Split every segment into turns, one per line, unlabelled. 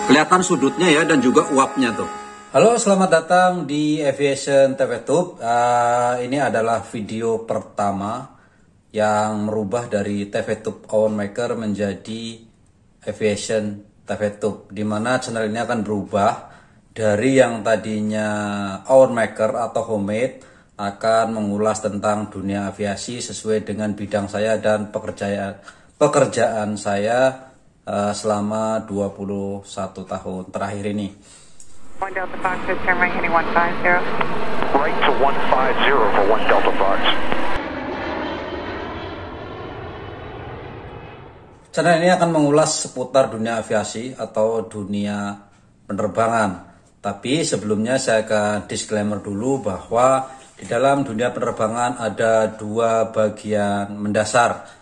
Kelihatan sudutnya ya dan juga uapnya tuh. Halo, selamat datang di Aviation TV Tube. Ini adalah video pertama yang merubah dari TV Tube Oven Maker menjadi Aviation TV Tube, dimana channel ini akan berubah dari yang tadinya Oven Maker atau homemade, akan mengulas tentang dunia aviasi sesuai dengan bidang saya dan pekerjaan saya selama 21 tahun terakhir ini.
One Delta Fox, turn right heading 150.
Right to 150 for 1 Delta Fox.
Channel ini akan mengulas seputar dunia aviasi atau dunia penerbangan. Tapi sebelumnya saya akan disclaimer dulu bahwa di dalam dunia penerbangan ada dua bagian mendasar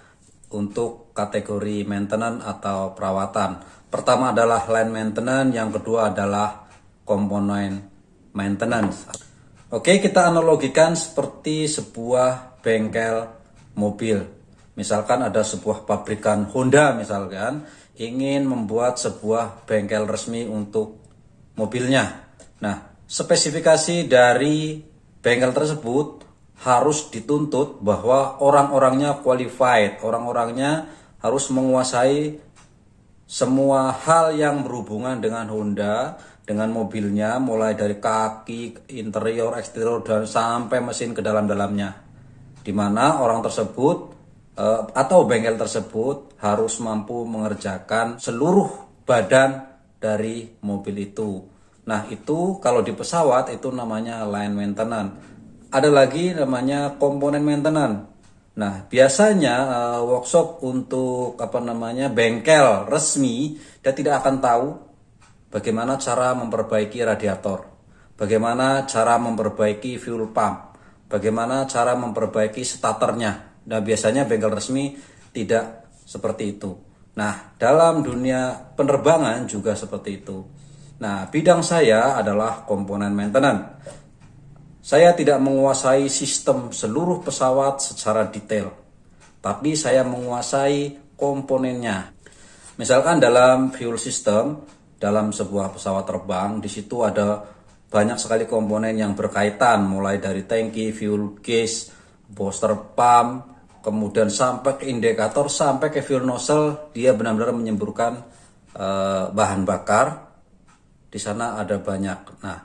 untuk kategori maintenance atau perawatan. Pertama adalah line maintenance, yang kedua adalah komponen maintenance. Oke, kita analogikan seperti sebuah bengkel mobil. Misalkan ada sebuah pabrikan Honda misalkan ingin membuat sebuah bengkel resmi untuk mobilnya. Nah, spesifikasi dari bengkel tersebut harus dituntut bahwa orang-orangnya qualified, orang-orangnya harus menguasai semua hal yang berhubungan dengan Honda, dengan mobilnya, mulai dari kaki, interior, eksterior, dan sampai mesin ke dalam-dalamnya. Di mana orang tersebut atau bengkel tersebut harus mampu mengerjakan seluruh badan dari mobil itu. Nah, itu kalau di pesawat itu namanya line maintenance. Ada lagi namanya komponen maintenance. Nah, biasanya workshop untuk bengkel resmi dia tidak akan tahu bagaimana cara memperbaiki radiator, bagaimana cara memperbaiki fuel pump, bagaimana cara memperbaiki starternya. Nah, biasanya bengkel resmi tidak seperti itu. Nah, dalam dunia penerbangan juga seperti itu. Nah, bidang saya adalah komponen maintenance. Saya tidak menguasai sistem seluruh pesawat secara detail, tapi saya menguasai komponennya. Misalkan dalam fuel system, dalam sebuah pesawat terbang, di situ ada banyak sekali komponen yang berkaitan, mulai dari tangki, fuel gauge, booster pump, kemudian sampai ke indikator, sampai ke fuel nozzle. Dia benar-benar menyemburkan bahan bakar. Di sana ada banyak. Nah,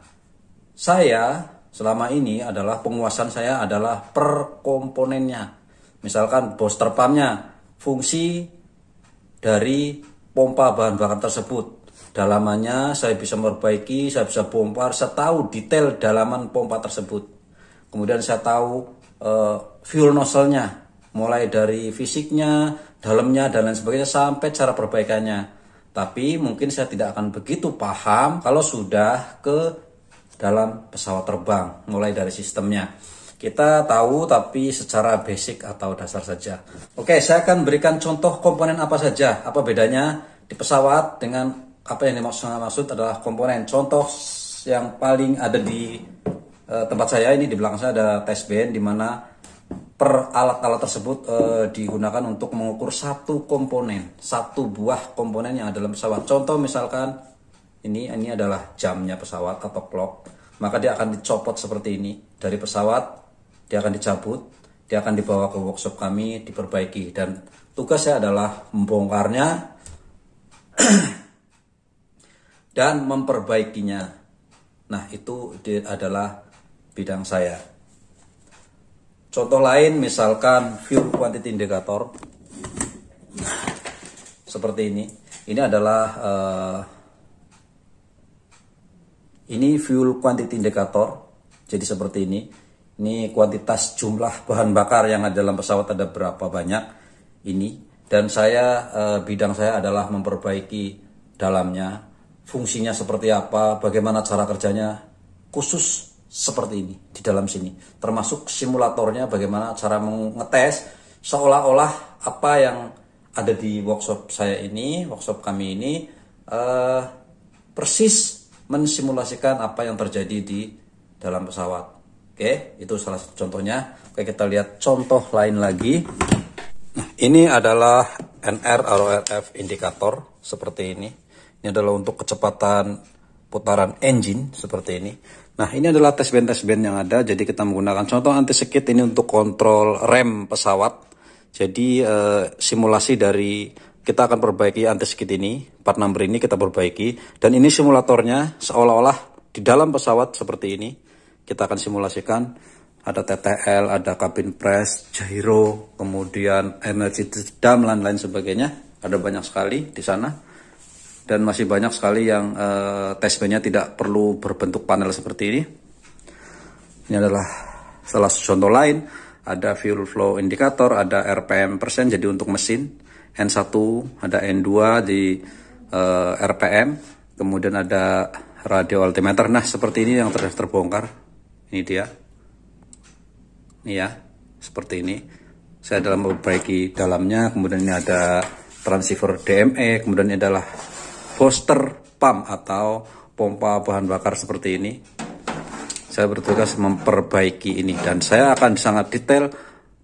saya selama ini adalah penguasaan saya adalah per komponennya. Misalkan booster pumpnya, fungsi dari pompa bahan bakar tersebut, dalamannya saya bisa memperbaiki, saya bisa bongkar, saya tahu detail dalaman pompa tersebut. Kemudian saya tahu fuel nozzle-nya, mulai dari fisiknya, dalamnya, dan lain sebagainya, sampai cara perbaikannya. Tapi mungkin saya tidak akan begitu paham kalau sudah ke dalam pesawat terbang, mulai dari sistemnya. Kita tahu tapi secara basic atau dasar saja. Oke, saya akan berikan contoh komponen apa saja. Apa bedanya di pesawat dengan apa yang dimaksud adalah komponen. Contoh yang paling ada di tempat saya ini, di belakang saya ada test band, di mana per alat-alat tersebut digunakan untuk mengukur satu komponen, satu buah komponen yang ada dalam pesawat. Contoh misalkan ini adalah jamnya pesawat atau clock, maka dia akan dicopot seperti ini dari pesawat, dia akan dicabut, dia akan dibawa ke workshop kami, diperbaiki, dan tugas saya adalah membongkarnya dan memperbaikinya. Nah, itu adalah bidang saya. Contoh lain misalkan fuel quantity indicator seperti ini. Ini adalah ini fuel quantity indicator. Jadi seperti ini. Ini kuantitas jumlah bahan bakar yang ada dalam pesawat ada berapa banyak ini. Dan saya bidang saya adalah memperbaiki dalamnya, fungsinya seperti apa, bagaimana cara kerjanya, khusus seperti ini di dalam sini. Termasuk simulatornya, bagaimana cara mengetes seolah-olah apa yang ada di workshop saya ini, workshop kami ini persis mensimulasikan apa yang terjadi di dalam pesawat. Oke, itu salah satu contohnya. Oke, kita lihat contoh lain lagi. Nah, ini adalah NR ROLF indikator seperti ini. Ini adalah untuk kecepatan putaran engine seperti ini. Nah, ini adalah tes band yang ada. Jadi kita menggunakan contoh anti-skid ini untuk kontrol rem pesawat. Jadi simulasi dari kita akan perbaiki anti-skid ini, part number ini kita perbaiki. Dan ini simulatornya seolah-olah di dalam pesawat seperti ini. Kita akan simulasikan. Ada TTL, ada cabin press, gyro, kemudian energy dam, lain-lain sebagainya. Ada banyak sekali di sana. Dan masih banyak sekali yang test bandnya tidak perlu berbentuk panel seperti ini. Ini adalah salah satu contoh lain. Ada fuel flow indicator, ada RPM persen jadi untuk mesin. N1, ada N2 di RPM. Kemudian ada radio altimeter. Nah, seperti ini yang terbongkar. Ini dia. Ini ya, seperti ini. Saya dalam memperbaiki dalamnya. Kemudian ini ada transceiver DME. Kemudian ini adalah booster pump atau pompa bahan bakar seperti ini. Saya bertugas memperbaiki ini dan saya akan sangat detail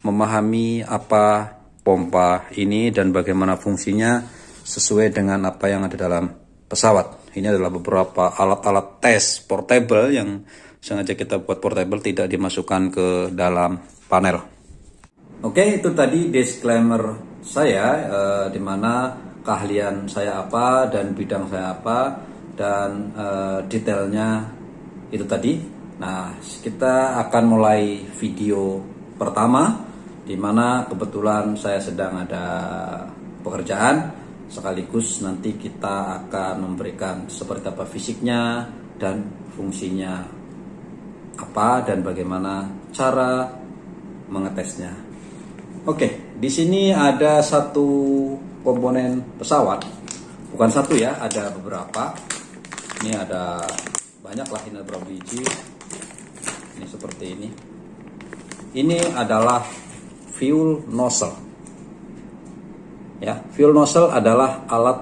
memahami apa pompa ini dan bagaimana fungsinya sesuai dengan apa yang ada dalam pesawat. Ini adalah beberapa alat-alat tes portable yang sengaja kita buat portable, tidak dimasukkan ke dalam panel. Oke, itu tadi disclaimer saya di mana keahlian saya apa dan bidang saya apa dan detailnya itu tadi. Nah, kita akan mulai video pertama di mana kebetulan saya sedang ada pekerjaan, sekaligus nanti kita akan memberikan seperti apa fisiknya dan fungsinya apa dan bagaimana cara mengetesnya. Oke, di sini ada satu komponen pesawat, bukan satu ya, ada beberapa. Ini ada banyak lah, ini beberapa biji. Ini seperti ini. Ini adalah fuel nozzle. Ya, fuel nozzle adalah alat,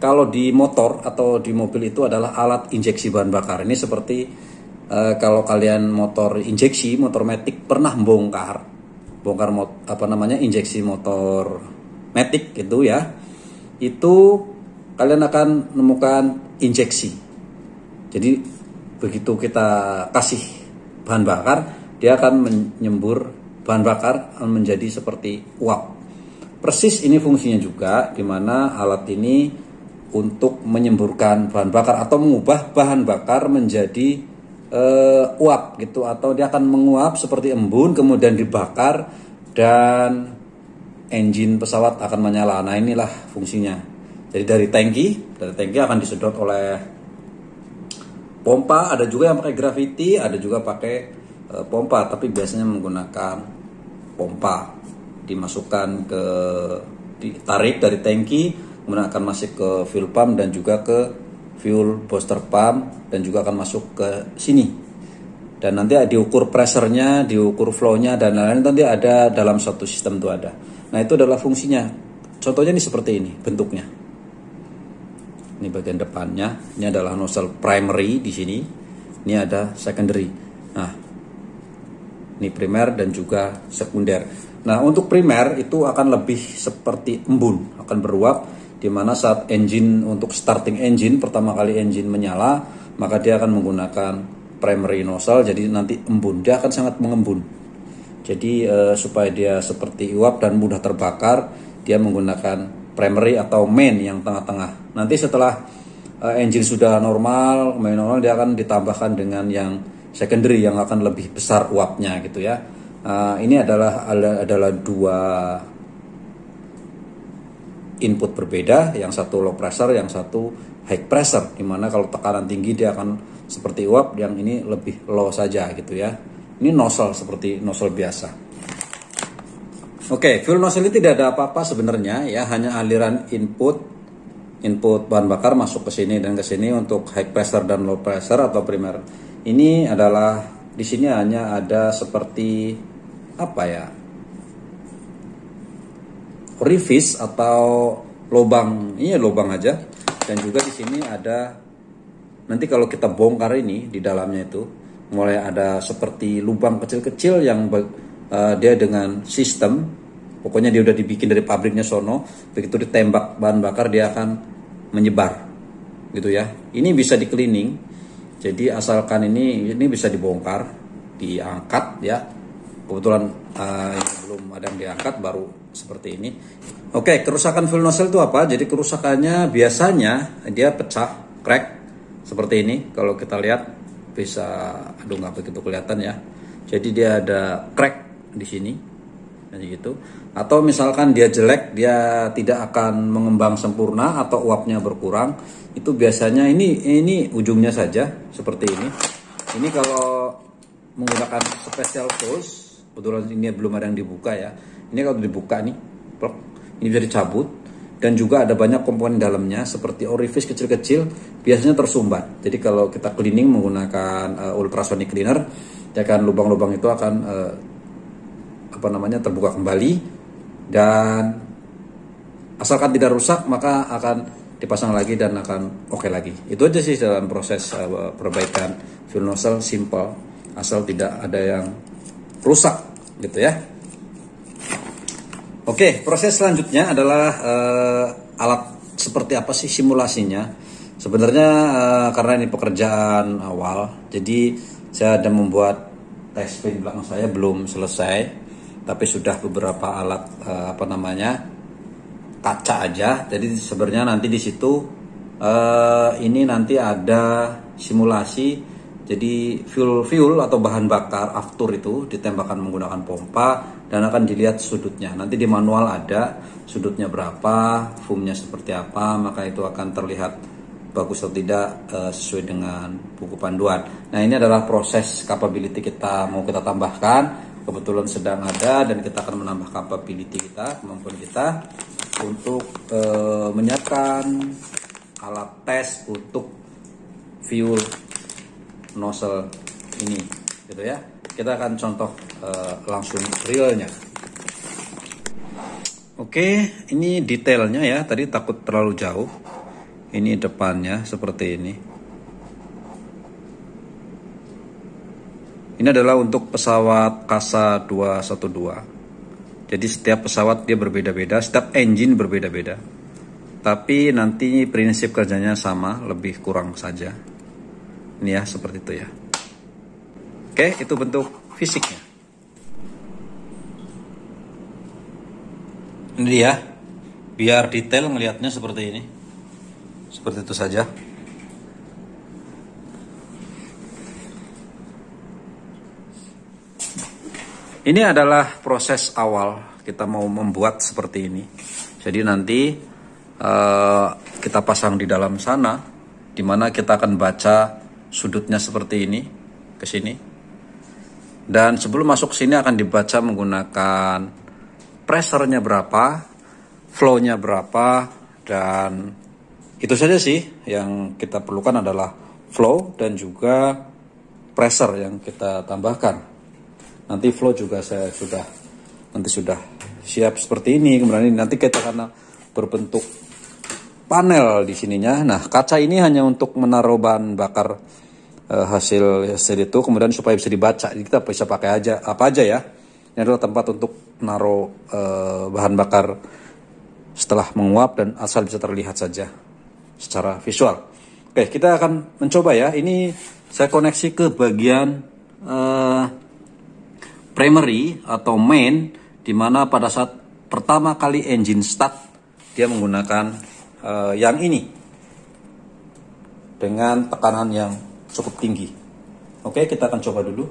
kalau di motor atau di mobil itu adalah alat injeksi bahan bakar. Ini seperti kalau kalian motor injeksi, motor matic pernah bongkar injeksi motor matic gitu ya, itu kalian akan menemukan injeksi. Jadi begitu kita kasih bahan bakar, dia akan menyembur bahan bakar menjadi seperti uap. Persis ini fungsinya juga, di mana alat ini untuk menyemburkan bahan bakar atau mengubah bahan bakar menjadi uap gitu, atau dia akan menguap seperti embun kemudian dibakar dan engine pesawat akan menyala. Nah, inilah fungsinya. Jadi dari tangki akan disedot oleh pompa. Ada juga yang pakai gravity, ada juga pakai pompa, tapi biasanya menggunakan pompa. Dimasukkan ditarik dari tangki, kemudian akan masuk ke fuel pump dan juga ke fuel booster pump dan juga akan masuk ke sini. Dan nanti diukur pressernya, diukur flow-nya dan lain-lain, nanti ada dalam satu sistem itu ada. Nah, itu adalah fungsinya. Contohnya ini seperti ini bentuknya. Ini bagian depannya. Ini adalah nozzle primary di sini. Ini ada secondary. Nah, ini primer dan juga sekunder. Nah, untuk primer itu akan lebih seperti embun, akan beruap, di mana saat engine, untuk starting engine, pertama kali engine menyala, maka dia akan menggunakan primary nozzle, jadi nanti embun, dia akan sangat mengembun. Jadi supaya dia seperti uap dan mudah terbakar, dia menggunakan primary atau main yang tengah-tengah. Nanti setelah engine sudah normal, main normal, dia akan ditambahkan dengan yang secondary yang akan lebih besar uapnya gitu ya. Ini adalah dua input berbeda, yang satu low pressure, yang satu high pressure, dimana kalau tekanan tinggi dia akan seperti uap, yang ini lebih low saja gitu ya. Ini nozzle seperti nozzle biasa. Oke, fuel nozzle ini tidak ada apa-apa sebenarnya ya, hanya aliran input bahan bakar masuk ke sini dan ke sini untuk high pressure dan low pressure atau primer. Ini adalah di sini hanya ada seperti apa ya? Orifice atau lubang, ini lubang aja. Dan juga di sini ada, nanti kalau kita bongkar ini di dalamnya itu mulai ada seperti lubang kecil-kecil yang dia dengan sistem, pokoknya dia udah dibikin dari pabriknya sono, begitu ditembak bahan bakar dia akan menyebar. gitu ya. Ini bisa di cleaning. Jadi asalkan ini bisa dibongkar, diangkat ya. Kebetulan ini belum ada yang diangkat, baru seperti ini. Oke, kerusakan fuel nozzle itu apa? Jadi kerusakannya biasanya dia pecah, crack seperti ini. Kalau kita lihat bisa, aduh nggak begitu kelihatan ya. Jadi dia ada crack di sini, kayak gitu. Atau misalkan dia jelek, dia tidak akan mengembang sempurna atau uapnya berkurang. Itu biasanya ini ujungnya saja seperti ini. Ini kalau menggunakan special tools, kebetulan ini belum ada yang dibuka ya. Ini kalau dibuka nih, ini bisa dicabut, dan juga ada banyak komponen dalamnya seperti orifice kecil-kecil biasanya tersumbat. Jadi kalau kita cleaning menggunakan ultrasonic cleaner, ya kan lubang-lubang itu akan terbuka kembali, dan asalkan tidak rusak maka akan dipasang lagi dan akan oke lagi. Itu aja sih dalam proses perbaikan fuel nozzle, simple, asal tidak ada yang rusak gitu ya. Oke, proses selanjutnya adalah alat seperti apa sih simulasinya. Sebenarnya karena ini pekerjaan awal, jadi saya ada membuat test pin belakang saya belum selesai, tapi sudah beberapa alat kaca aja. Jadi sebenarnya nanti di situ ini nanti ada simulasi. Jadi fuel atau bahan bakar aftur itu ditembakkan menggunakan pompa dan akan dilihat sudutnya. Nanti di manual ada sudutnya berapa, foamnya seperti apa, maka itu akan terlihat bagus atau tidak sesuai dengan buku panduan. Nah, ini adalah proses capability kita mau kita tambahkan. Kebetulan sedang ada dan kita akan menambah capability kita, kemampuan kita untuk menyiapkan alat tes untuk fuel nozzle ini gitu ya. Kita akan contoh langsung realnya. Oke, ini detailnya ya, tadi takut terlalu jauh. Ini depannya seperti ini. Ini adalah untuk pesawat Kasa 212. Jadi setiap pesawat dia berbeda-beda, setiap engine berbeda-beda. Tapi nanti prinsip kerjanya sama, lebih kurang saja. Ini ya, seperti itu ya. Oke, itu bentuk fisiknya. Ini dia, biar detail ngelihatnya seperti ini. Seperti itu saja. Ini adalah proses awal kita mau membuat seperti ini. Jadi nanti kita pasang di dalam sana, dimana kita akan baca sudutnya seperti ini ke sini. Dan sebelum masuk sini akan dibaca menggunakan pressure-nya berapa, flow-nya berapa, dan itu saja sih yang kita perlukan adalah flow dan juga pressure yang kita tambahkan. Nanti flow juga saya sudah siap seperti ini. Kemudian nanti kita akan berbentuk panel di sininya. Nah, kaca ini hanya untuk menaruh bahan bakar hasil itu, kemudian supaya bisa dibaca. Jadi kita bisa pakai aja apa aja ya. Ini adalah tempat untuk menaruh bahan bakar setelah menguap dan asal bisa terlihat saja secara visual. Oke, kita akan mencoba ya. Ini saya koneksi ke bagian primary atau main, dimana pada saat pertama kali engine start dia menggunakan yang ini dengan tekanan yang cukup tinggi. Oke, kita akan coba dulu.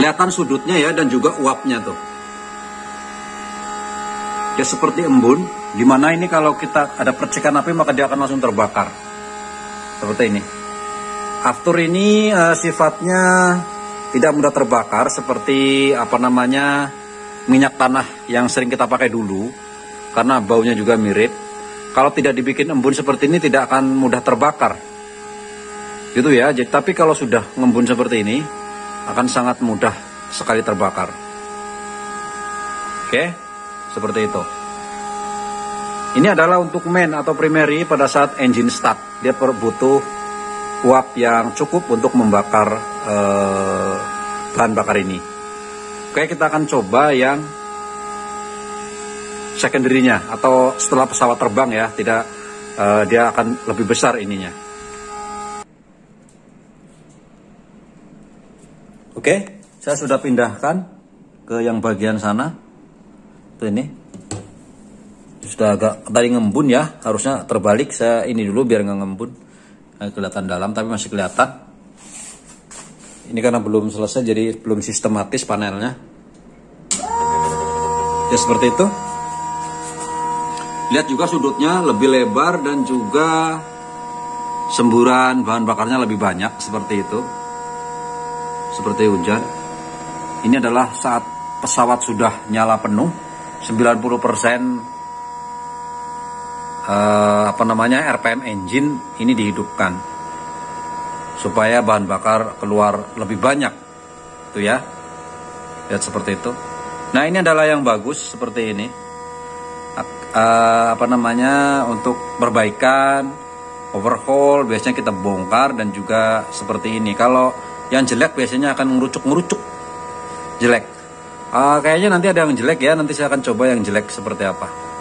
Kelihatan sudutnya ya, dan juga uapnya tuh. Ya seperti embun, dimana ini kalau kita ada percikan api maka dia akan langsung terbakar. Seperti ini. Aftur ini sifatnya tidak mudah terbakar seperti minyak tanah yang sering kita pakai dulu, karena baunya juga mirip. Kalau tidak dibikin embun seperti ini tidak akan mudah terbakar. Gitu ya. Jadi, tapi kalau sudah ngembun seperti ini akan sangat mudah sekali terbakar. Oke, seperti itu. Ini adalah untuk main atau primary pada saat engine start. Dia butuh uap yang cukup untuk membakar bahan bakar ini. Oke, kita akan coba yang secondary-nya atau setelah pesawat terbang ya, tidak dia akan lebih besar ininya. Oke, saya sudah pindahkan ke yang bagian sana. Tuh ini. Sudah agak tadi ngembun ya, harusnya terbalik. Saya ini dulu biar nggak ngembun. Kelihatan dalam tapi masih kelihatan. Ini karena belum selesai jadi belum sistematis panelnya. Ya seperti itu. Lihat juga sudutnya lebih lebar dan juga semburan bahan bakarnya lebih banyak seperti itu. Seperti hujan. Ini adalah saat pesawat sudah nyala penuh, 90% RPM engine ini dihidupkan supaya bahan bakar keluar lebih banyak, tuh ya. Lihat seperti itu. Nah ini adalah yang bagus seperti ini. Untuk perbaikan, overhaul biasanya kita bongkar dan juga seperti ini. Kalau yang jelek biasanya akan ngerucuk jelek. Kayaknya nanti ada yang jelek ya. Nanti saya akan coba yang jelek seperti apa.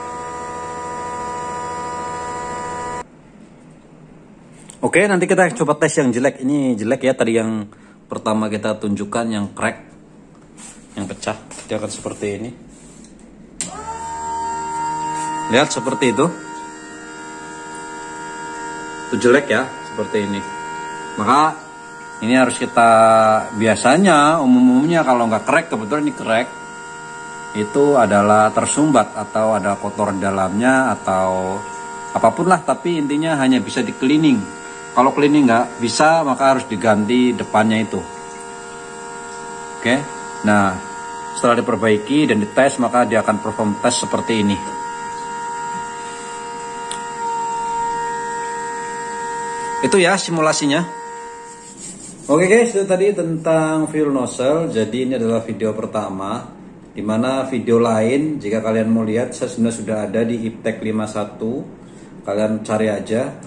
Oke, nanti kita coba tes yang jelek. Ini jelek ya, tadi yang pertama kita tunjukkan yang crack, yang pecah. Dia akan seperti ini. Lihat seperti itu. Itu jelek ya, seperti ini. Maka ini harus kita, biasanya umumnya kalau nggak crack, kebetulan ini crack, itu adalah tersumbat atau ada kotoran dalamnya atau apapun lah. Tapi intinya hanya bisa di cleaning. Kalau cleaning nggak bisa, maka harus diganti depannya itu. Oke, nah setelah diperbaiki dan dites, maka dia akan perform tes seperti ini. Itu ya simulasinya. Oke guys, itu tadi tentang fuel nozzle. Jadi ini adalah video pertama. Dimana video lain, jika kalian mau lihat, saya sebenarnya sudah ada di Iptek 51. Kalian cari aja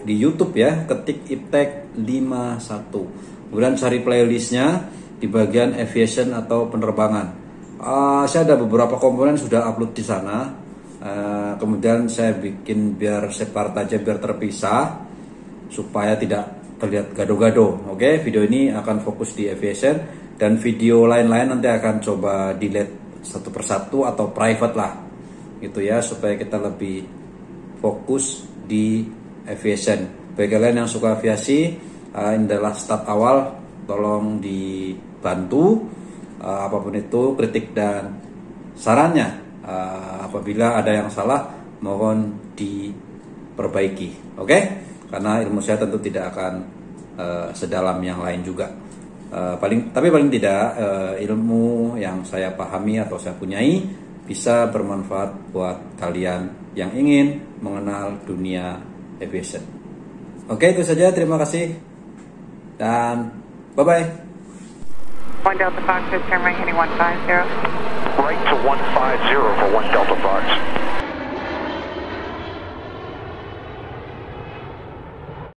di YouTube ya, ketik Iptek 51. Kemudian cari playlistnya di bagian aviation atau penerbangan. Saya ada beberapa komponen sudah upload di sana. Kemudian saya bikin biar separate aja, biar terpisah supaya tidak terlihat gado-gado. Oke, video ini akan fokus di aviation dan video lain-lain nanti akan coba delete satu persatu atau private lah, gitu ya, supaya kita lebih fokus di aviation. Bagi kalian yang suka aviasi, ini adalah start awal, tolong dibantu apapun itu kritik dan sarannya. Apabila ada yang salah, mohon diperbaiki. Oke? Karena ilmu saya tentu tidak akan sedalam yang lain juga. Tapi paling tidak ilmu yang saya pahami atau saya punyai bisa bermanfaat buat kalian yang ingin mengenal dunia aviation. Oke, itu saja. Terima kasih dan bye-bye.
1 Delta Fox, turn right heading 150.
Right to 150 for 1 Delta Fox.